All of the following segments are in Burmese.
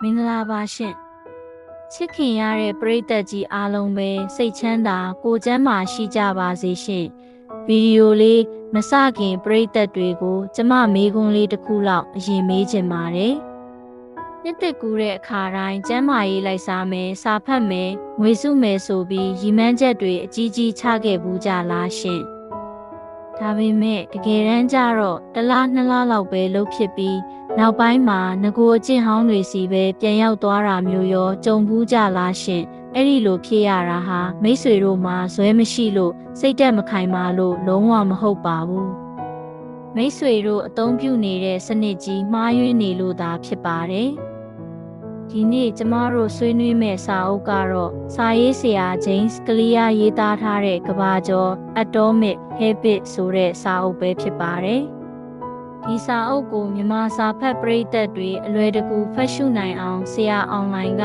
မင်္ဂလာပါရှင်ချစ်ခင်ရတဲ့ပရိသတ်ကြီးအားလုံးပဲစိတ်ချမ်းသာကိုယ်ကျန်းမာရှိကြပါစေရှင်ဗီဒီယိုလေးမစခင်ပရိသတ်တွေကိုကျမမေးခွန်းလေးတစ်ခုလောက်အရင်မေးချင်ပါတယ်နှစ်သက်ကူးတဲ့အခါတိုင်းကျမ်းမာရေးလိုက်စားမယ်စာဖတ်မယ်ငွေစုမယ်ဆိုပြီးရည်မှန်းချက်တွေအကြီးကြီးချခဲ့ဘူးကြလားရှင်ဒါပေမဲ့တကယ်တမ်းကျတော့တစ်လနှစ်လလောက်ပဲလုပ်ဖြစ်ပြီးနောက်ပိုင်းမှာငကိုအကျင့်ဟောင်းတွေစီပဲပြန်ရောက်သွားတာမျိုးရောကြုံဘူးကြလားရှင်အဲ့ဒီလိုဖြစ်ရတာဟာမိတ်ဆွေတို့မှာဇွဲမရှိလို့စိတ်တက်မခိုင်မာလို့လုံးဝမဟုတ်ပါဘူးမိတ်ဆွေတို့အသုံးပြုနေတဲ့စနစ်ကြီးမှားယွင်းနေလို့သာဖြစ်ပါတယ်ဒီနေ့ကျမတို့ဆွေးနွေးမယ့်စာအုပ်ကတော့စာရေးဆရာ James Clear ရေးသားထားတဲ့ကမ္ဘာကျော် Atomic Habits ဆိုတဲ့စာအုပ်ပဲဖြစ်ပါတယ်ဒီစာအုပ်ကိုမြန်မာစာဖတ်ပရိသတ်တွေအလွယ်တကူဖတ်ရှုနိုင်အောင်ဆရာအွန်လိုင်းက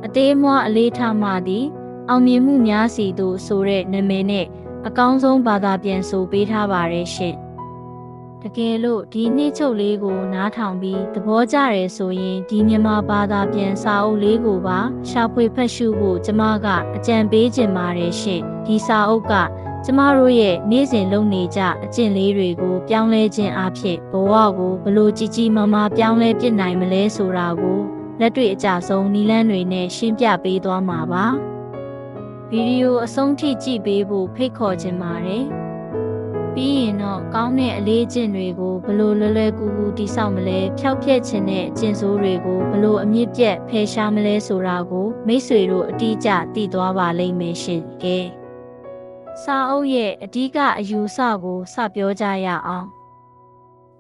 အသေးအမွှားအလေးထားမှသည်အောင်မြင်မှုများစီသို့ဆိုတဲ့နာမည်နဲ့အကောင်းဆုံးဘာသာပြန်ဆိုပေးထားပါတယ်ရှင်တကယ်လို့ဒီနေ့ချုပ်လေးကိုနားထောင်ပြီးသဘောကျတယ်ဆိုရင်ဒီမြန်မာဘာသာပြန်စာအုပ်လေးကိုပါရှာဖွေဖတ်ရှုဖို့ကျမကအကြံပေးချင်ပါတယ်ရှင်ဒီစာအုပ်ကကျမတို့ရဲ့နေ့စဉ်လုပ်နေကြအကျင့်လေးတွေကိုပြောင်းလဲခြင်းအဖြစ်ဘဝကိုဘလို့ကြီးကြီးမားမားပြောင်းလဲပြစ်နိုင်မလဲဆိုတာကိုလက်တွေ့အကျဆုံးနည်းလမ်းတွေနဲ့ရှင်းပြပေးသွားမှာပါဗီဒီယိုအဆုံးထိကြည့်ပေးဖို့ဖိတ်ခေါ်ချင်ပါတယ်ပြီးရင်တော့ကောင်းတဲ့အလေးအကျင့်တွေကိုဘလို့လွယ်လွယ်ကူကူတည်ဆောက်မလဲဖျောက်ဖျက်ခြင်းတဲ့အကျင့်ဆိုးတွေကိုဘလို့အမြင့်ပြတ်ဖယ်ရှားမလဲဆိုတာကိုမိတ်ဆွေတို့အတိအကျသိသွားပါလိမ့်မယ်ရှင်ကဲစာအုပ်ရဲ့အဓိကအယူဆကိုစပြောကြရအောင်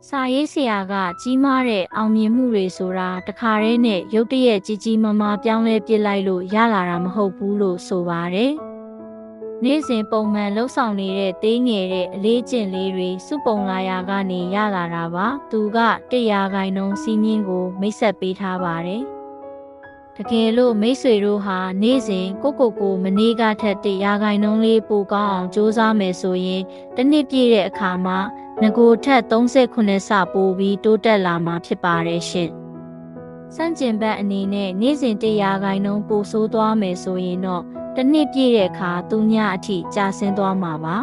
စာရေးဆရာကကြီးမားတဲ့အောင်မြင်မှုတွေဆိုတာတခါတည်းနဲ့ရုတ်တရက်ကြီးကြီးမားမားပြောင်းလဲပြစ်လိုက်လို့ရလာတာမဟုတ်ဘူးလို့ဆိုပါတယ်နေ့စဉ်ပုံမှန်လှုပ်ဆောင်နေတဲ့သေးငယ်တဲ့အလေးကျင့်လေးတွေစုပုံလာရာကနေရလာတာပါသူက100%စီးမြင့်ကိုမိတ်ဆက်ပေးထားပါတယ်တကယ်လို့မိတ်ဆွေတို့ဟာနေ့စဉ်ကိုမနေ့ကထက်100%လေးပိုကောင်းအောင်စူးစမ်းမယ်ဆိုရင်တစ်နှစ်ပြည့်တဲ့အခါမှာငကိုထက်38ဆပိုပြီးတိုးတက်လာမှာဖြစ်ပါတယ်ရှင်စန့်ကျင်ဘက်အနေနဲ့နေ့စဉ်100%ပိုဆိုးသွားမယ်ဆိုရင်တော့တစ်နှစ်ပြည့်တဲ့အခါသူညအထိကျဆင်းသွားမှာပါ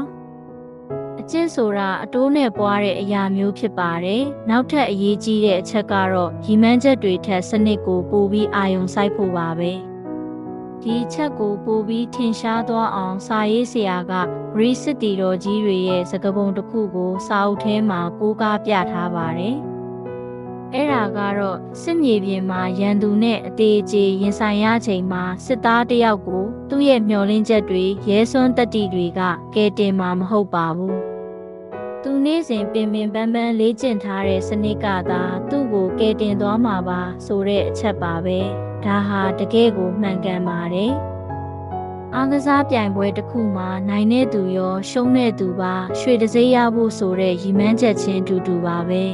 အကျင့်ဆိုတာအတိုးနဲ့ပွားတဲ့အရာမျိုးဖြစ်ပါတယ်နောက်ထပ်အရေးကြီးတဲ့အချက်ကတော့ရည်မှန်းချက်တွေထက်စနစ်ကိုပိုပြီးအာရုံစိုက်ဖို့ပါပဲဒီအချက်ကိုပိုပြီးထင်ရှားသွားအောင်စာရေးဆရာကဂရိစစ်တီတော်ကြီးတွေရဲ့စကားပုံတစ်ခုကိုစာအုပ်ထဲမှာကိုးကားပြထားပါတယ်အဲ့ဒါကတော့စစ်မြေပြင်မှာရန်သူနဲ့အသေးအကျေရင်ဆိုင်ရချိန်မှာစစ်သားတယောက်ကိုသူ့ရဲ့မျှော်လင့်ချက်တွေရဲစွမ်းတတ္တိတွေကကယ်တင်မှာမဟုတ်ပါဘူးသူနေ့စဉ်ပင်ပန်းလေ့ကျင့်ထားတဲ့စနစ်ကသာသူ့ကိုကယ်တင်သွားမှာပါဆိုတဲ့အချက်ပါပဲဒါဟာတကယ်ကိုမှန်ကန်ပါတယ်အားကစားပြိုင်ပွဲတစ်ခုမှာနိုင်တဲ့သူရောရှုံးတဲ့သူပါရွှေတံဆိပ်ရဖို့ဆိုတဲ့ရည်မှန်းချက်ချင်းတူတူပါပဲ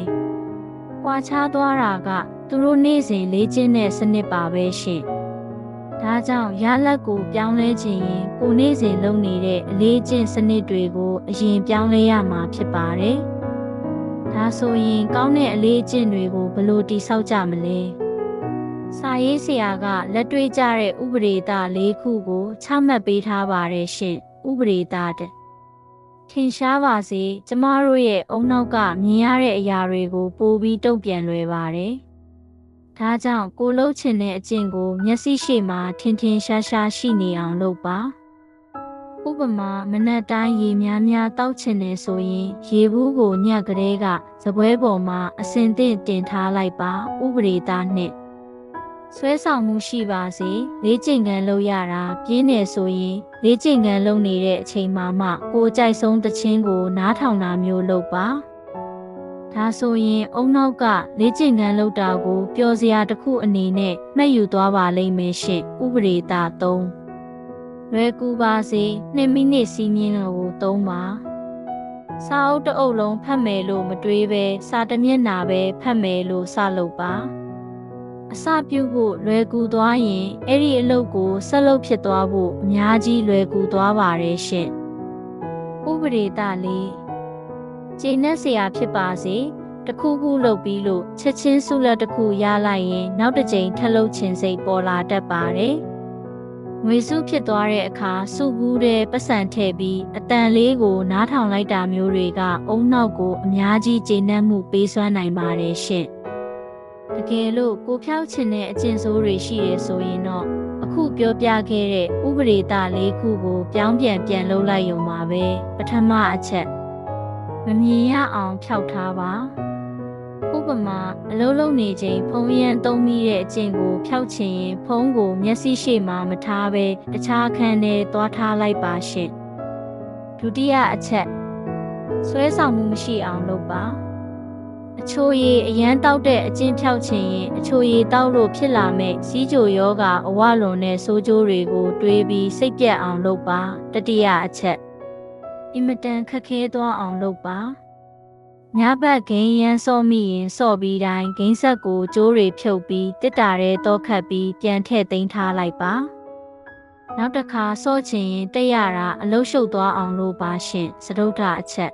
ကွာခြားသွားတာကသူတို့နေ့စဉ်လေ့ကျင့်တဲ့စနစ်ပါပဲရှင်ဒါကြောင့်ရလဒ်ကိုပြောင်းလဲခြင်းရင်ကိုနေ့စဉ်လုပ်နေတဲ့အလေးကျင့်စနစ်တွေကိုအရင်ပြောင်းလဲရမှာဖြစ်ပါတယ်ဒါဆိုရင်ကောင်းတဲ့အလေးကျင့်တွေကိုဘယ်လိုတည်ဆောက်ကြမလဲစာရေးဆရာကလက်တွေ့ကျတဲ့ဥပဒေသား၄ခုကိုချမှတ်ပေးထားပါတယ်ရှင်ဥပဒေသားတဲ့ထင်ရှားပါစေကျမတို့ရဲ့အုံနောက်ကမြင်ရတဲ့အရာတွေကိုပိုပြီးတုံ့ပြန်လွယ်ပါတယ်ဒါကြောင့်ကိုလှုပ်ချင်တဲ့အကျင့်ကိုမျက်စိရှိမှထင်ထင်ရှားရှားရှိနေအောင်လုပ်ပါဥပမာမနက်တိုင်းရေများတောက်ချင်တယ်ဆိုရင်ရေဘူးကိုညကလေးကစပွဲပေါ်မှာအစင်သင့်တင်ထားလိုက်ပါဥပဒေသားနဲ့ဆွဲဆောင်မှုရှိပါစေလေ့ကျင့်ခန်းလုပ်ရတာပြင်းနေဆိုရင်လေ့ကျင့်ခန်းလုပ်နေတဲ့အချိန်မှာမှကိုကြိုက်ဆုံးသချင်းကိုနားထောင်တာမျိုးလုပ်ပါဒါဆိုရင်အုံနောက်ကလေ့ကျင့်ခန်းလုပ်တာကိုပျော်စရာတစ်ခုအနေနဲ့မှတ်ယူသွားပါလိမ့်မယ်ရှင်ဥပဒေသား3လွယ်ကူပါစေ2မိနစ်စီးမြင့်လို့3ပါစာအုပ်တစ်အုပ်လုံးဖတ်မယ်လို့မတွေးပဲစာတစ်မျက်နှာပဲဖတ်မယ်လို့စလုပ်ပါအစပြုဖို့လွယ်ကူသွားရင်အဲ့ဒီအလုပ်ကိုဆက်လုပ်ဖြစ်သွားဖို့အများကြီးလွယ်ကူသွားပါတယ်ရှင်ဥပဒေသား4ကျင့်နဲ့ဆရာဖြစ်ပါစေ တခုခုလုပ်ပြီးလို့ချက်ချင်းဆုလက်တစ်ခုရလိုက်ရင်နောက်တစ်ကြိမ်ထပ်လုပ်ချင်စိတ်ပေါ်လာတတ်ပါတယ်။ငွေစုဖြစ်သွားတဲ့အခါစုဘူးတဲ့ပတ်စံထည့်ပြီးအတန်လေးကိုနားထောင်လိုက်တာမျိုးတွေကအုံနောက်ကိုအများကြီးကျေနပ်မှုပေးစွမ်းနိုင်ပါတယ်ရှင်။တကယ်လို့ကိုဖြောက်ချင်တဲ့အကျင့်ဆိုးတွေရှိရဆိုရင်တော့အခုပြောပြခဲ့တဲ့ဥပဒေသား၄ခုကိုပြောင်းပြန်လုပ်လိုက်ရုံပါပဲပထမအချက်မမြင်ရအောင်ဖျောက်ထားပါဥပမာအလုံးလုံးနေချိန်ဖုံးရမ်းသုံးမိတဲ့အကျင့်ကိုဖျောက်ချင်ရင်ဖုံးကိုမျက်စိရှေ့မှာမထားဘဲတခြားအခန်းထဲသွားထားလိုက်ပါရှင်ဒုတိယအချက်ဆွဲဆောင်မှုမရှိအောင်လုပ်ပါအချိုရည်အရန်တောက်တဲ့အကျင့်ဖျောက်ချင်ရင်အချိုရည်တောက်လို့ဖြစ်လာမဲ့စီးကြိုယောဂအဝလွန်တဲ့ဆိုးကျိုးတွေကိုတွေးပြီးစိတ်ပြတ်အောင်လုပ်ပါတတိယအချက်အင်မတန်ခက်ခဲသွားအောင်လုပ်ပါညဘက်ဂိမ်းရန်စော့မိရင်စော့ပြီးတိုင်းဂိမ်းဆက်ကိုကျိုးတွေဖြုတ်ပြီးတစ်တာရဲတော့ခတ်ပြီးပြန်ထည့်သိမ်းထားလိုက်ပါနောက်တစ်ခါစော့ချင်ရင်တက်ရတာအလုရှုပ်သွားအောင်လုပ်ပါရှင်စတုတ္ထအချက်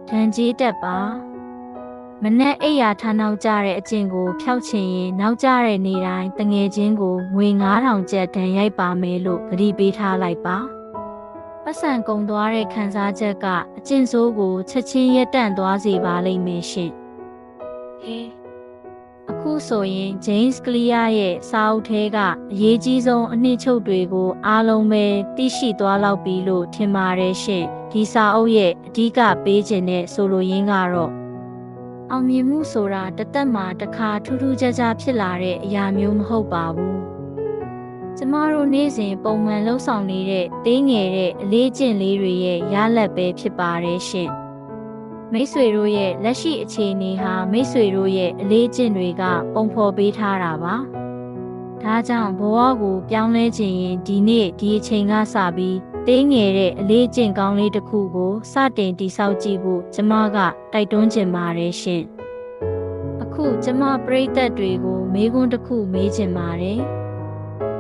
ဒဏ်ကြေးတက်ပါမနဲ့အိယာထားနောက်ကျတဲ့အကျင့်ကိုဖျောက်ချင်ရင်နောက်ကျတဲ့နေ့တိုင်းတငယ်ချင်းကိုငွေ9000ကျပ်ဒဏ်ရိုက်ပါမယ်လို့ကတိပေးထားလိုက်ပါပတ်စံကုန်သွားတဲ့ခံစားချက်ကအကျင့်ဆိုးကိုချက်ချင်းရပ်တန့်သွားစေပါလိမ့်မယ်ရှင်ဟေးအခုဆိုရင် James Clear ရဲ့စာအုပ်ထဲကအရေးကြီးဆုံးအနှစ်ချုပ်တွေကိုအားလုံးပဲသိရှိသွားလောက်ပြီလို့ထင်ပါတယ်ရှင်ဒီစာအုပ်ရဲ့အဓိကပေးခြင်းနဲ့ဆိုလိုရင်းကတော့အောင်မြင်မှုဆိုတာတသက်မှာတစ်ခါထူးထူးခြားခြားဖြစ်လာတဲ့အရာမျိုးမဟုတ်ပါဘူး။ကျမတို့နေ့စဉ်ပုံမှန်လှုပ်ဆောင်နေတဲ့သေးငယ်တဲ့အလေးကျင့်လေးတွေရဲ့ရလဒ်ပဲဖြစ်ပါတယ်ရှင်။မိတ်ဆွေတို့ရဲ့လက်ရှိအခြေအနေဟာမိတ်ဆွေတို့ရဲ့အလေးကျင့်တွေကပုံဖော်ပေးထားတာပါ။ဒါကြောင့်ဘဝကိုပြောင်းလဲခြင်းရင်ဒီနေ့ဒီအချိန်ကစပြီးသေးငယ်တဲ့အလေးကျင့်ကောင်းလေးတစ်ခုကိုစတင်တည်ဆောက်ကြည့်ဖို့ကျမကတိုက်တွန်းချင်ပါတယ်ရှင်။အခုကျမပရိသတ်တွေကိုမေးခွန်းတစ်ခုမေးချင်ပါတယ်။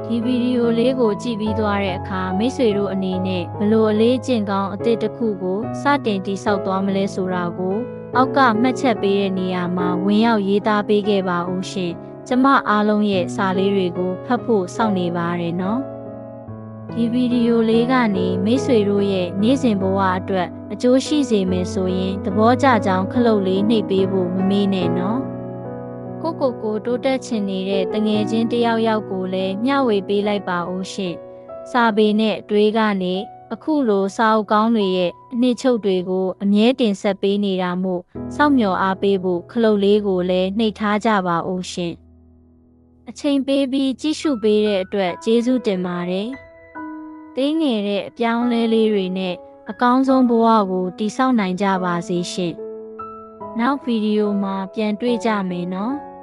ဒီဗီဒီယိုလေးကိုကြည့်ပြီးသွားတဲ့အခါမိတ်ဆွေတို့အနေနဲ့ဘလို့အလေးကျင့်ကောင်းအသစ်တစ်ခုကိုစတင်တည်ဆောက်သွားမလဲဆိုတာကိုအောက်ကမှတ်ချက်ပေးတဲ့နေရာမှာဝင်ရောက်ရေးသားပေးခဲ့ပါဦးရှင်။ကျမအားလုံးရဲ့စာလေးတွေကိုဖတ်ဖို့စောင့်နေပါတယ်နော်။ဒီဗီဒီယိုလေးကနေမိတ်ဆွေတို့ရဲ့နေ့စဉ်ဘဝအတွက်အကျိုးရှိစေမယ်ဆိုရင်သဘောကျကြောင်းခလုတ်လေးနှိပ်ပေးဖို့မမေ့နဲ့နော်ကိုတိုးတက်ချင်နေတဲ့တငယ်ချင်းတယောက်ကိုလည်းမျှဝေပေးလိုက်ပါဦးရှင်စာပေနဲ့တွေးကနေအခုလိုစာအုပ်ကောင်းတွေရဲ့အနှစ်ချုပ်တွေကိုအမြဲတင်ဆက်ပေးနေတာမို့စောင့်မျှော်အားပေးဖို့ခလုတ်လေးကိုလည်းနှိပ်ထားကြပါဦးရှင်အချိန်ပေးပြီးကြည့်ရှုပေးတဲ့အတွက်ကျေးဇူးတင်ပါတယ်သေးငယ်တဲ့အပြောင်းလဲလေးတွေနဲ့အကောင်းဆုံးဘဝကိုတည်ဆောက်နိုင်ကြပါစေရှင်။နောက်ဗီဒီယိုမှာပြန်တွေ့ကြမယ်နော်။